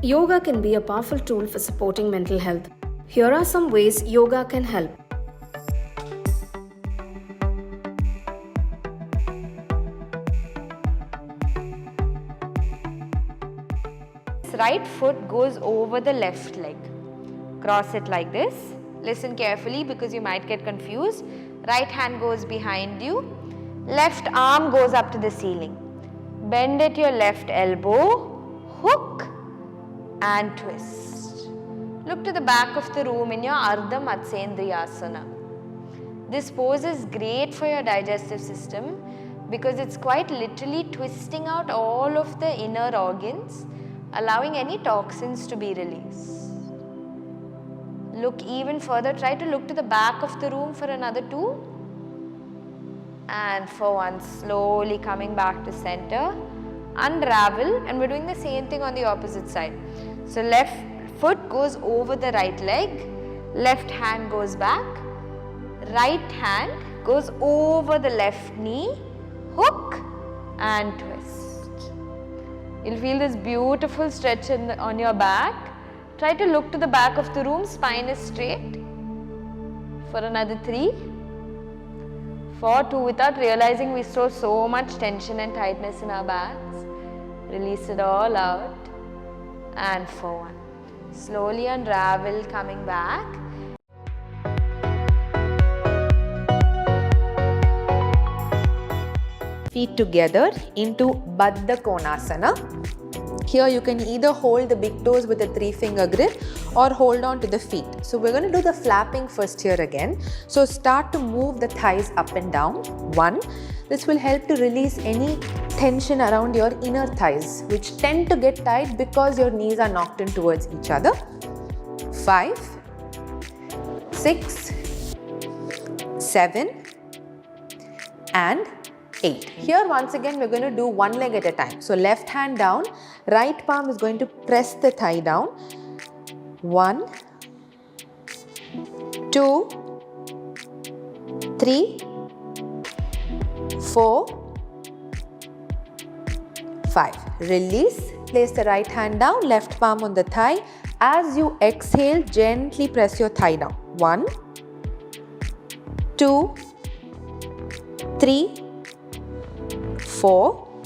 Yoga can be a powerful tool for supporting mental health. Here are some ways yoga can help. Right foot goes over the left leg. Cross it like this. Listen carefully because you might get confused. Right hand goes behind you. Left arm goes up to the ceiling. Bend at your left elbow, hook and twist. Look to the back of the room in your Ardha Matsyendrasana. This pose is great for your digestive system because it's quite literally twisting out all of the inner organs, allowing any toxins to be released. Look even further, try to look to the back of the room for another 2. And for 1, slowly coming back to center. Unravel, and we're doing the same thing on the opposite side. So left foot goes over the right leg, left hand goes back, right hand goes over the left knee, hook and twist. You'll feel this beautiful stretch on your back. Try to look to the back of the room, spine is straight. For another 3, for 2, without realizing we store so much tension and tightness in our backs. Release it all out. And for 1. Slowly unravel, coming back. Feet together into Baddha Konasana. Here you can either hold the big toes with a 3-finger grip or hold on to the feet. So we're going to do the flapping first here again. So start to move the thighs up and down. 1. This will help to release any tension around your inner thighs, which tend to get tight because your knees are knocked in towards each other. 5, 6, 7 and 8. Here once again we're going to do one leg at a time. So left hand down, right palm is going to press the thigh down. 1, 2, 3, 4, 5. Release. Place the right hand down, left palm on the thigh. As you exhale, gently press your thigh down. 1, 2, 3, 4,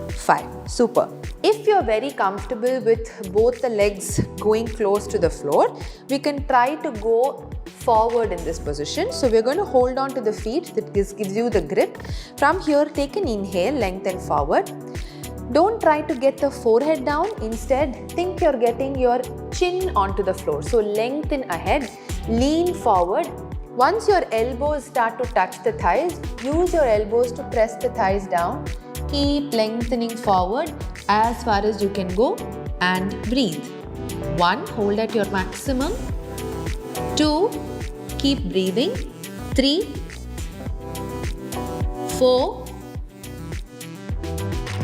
5. Super. If you're very comfortable with both the legs going close to the floor, we can try to go forward in this position. So we're going to hold on to the feet. That gives you the grip. From here, take an inhale, lengthen forward. Don't try to get the forehead down. Instead, think you're getting your chin onto the floor. So lengthen ahead, lean forward. Once your elbows start to touch the thighs, use your elbows to press the thighs down. Keep lengthening forward as far as you can go and breathe. 1, hold at your maximum. 2, keep breathing. 3, 4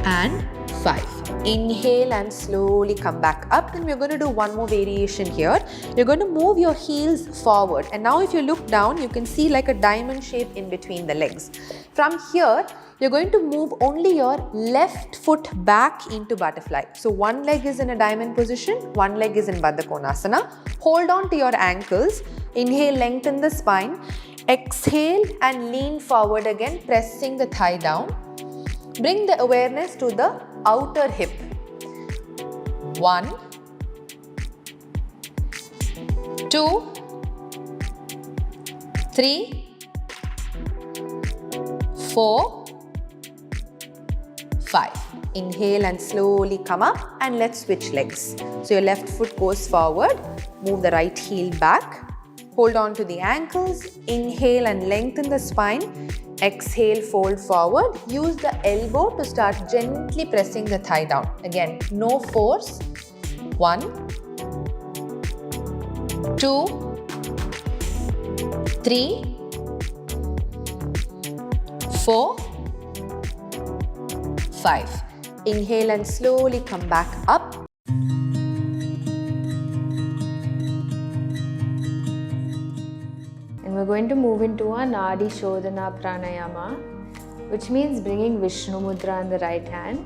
and 5. Inhale and slowly come back up, and we're going to do one more variation here. You're going to move your heels forward, and now if you look down, you can see like a diamond shape in between the legs. From here, you're going to move only your left foot back into butterfly. So one leg is in a diamond position, one leg is in Baddha Konasana. Hold on to your ankles. Inhale, lengthen the spine. Exhale and lean forward again, pressing the thigh down. Bring the awareness to the outer hip. 1, 2, 3, 4, 5. Inhale and slowly come up, and let's switch legs. So your left foot goes forward, move the right heel back, hold on to the ankles, inhale and lengthen the spine. Exhale, fold forward. Use the elbow to start gently pressing the thigh down. Again, no force. 1, 2, 3, 4, 5. Inhale and slowly come back up. And we're going to move into a Nadi Shodhana pranayama, which means bringing Vishnu Mudra in the right hand.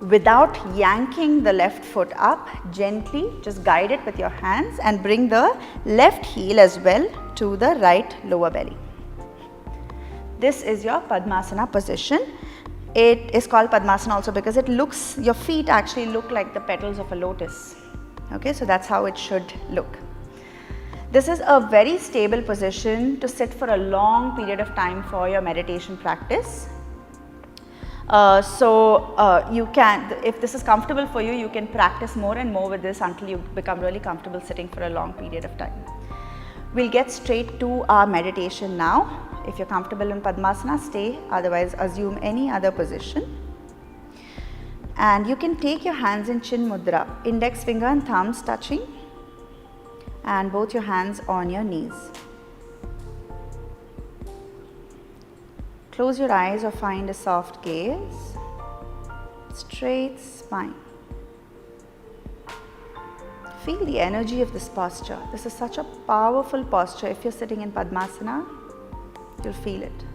Without yanking the left foot up, gently just guide it with your hands and bring the left heel as well to the right lower belly. This is your Padmasana position. It is called Padmasana also because your feet actually look like the petals of a lotus. Okay, so that's how it should look. This is a very stable position to sit for a long period of time for your meditation practice. You can, if this is comfortable for you, you can practice more and more with this until you become really comfortable sitting for a long period of time. We'll get straight to our meditation now. If you're comfortable in Padmasana, stay, otherwise assume any other position. And you can take your hands in Chin Mudra, index finger and thumbs touching, and both your hands on your knees. Close your eyes or find a soft gaze, straight spine. Feel the energy of this posture. This is such a powerful posture. If you're sitting in Padmasana, you'll feel it.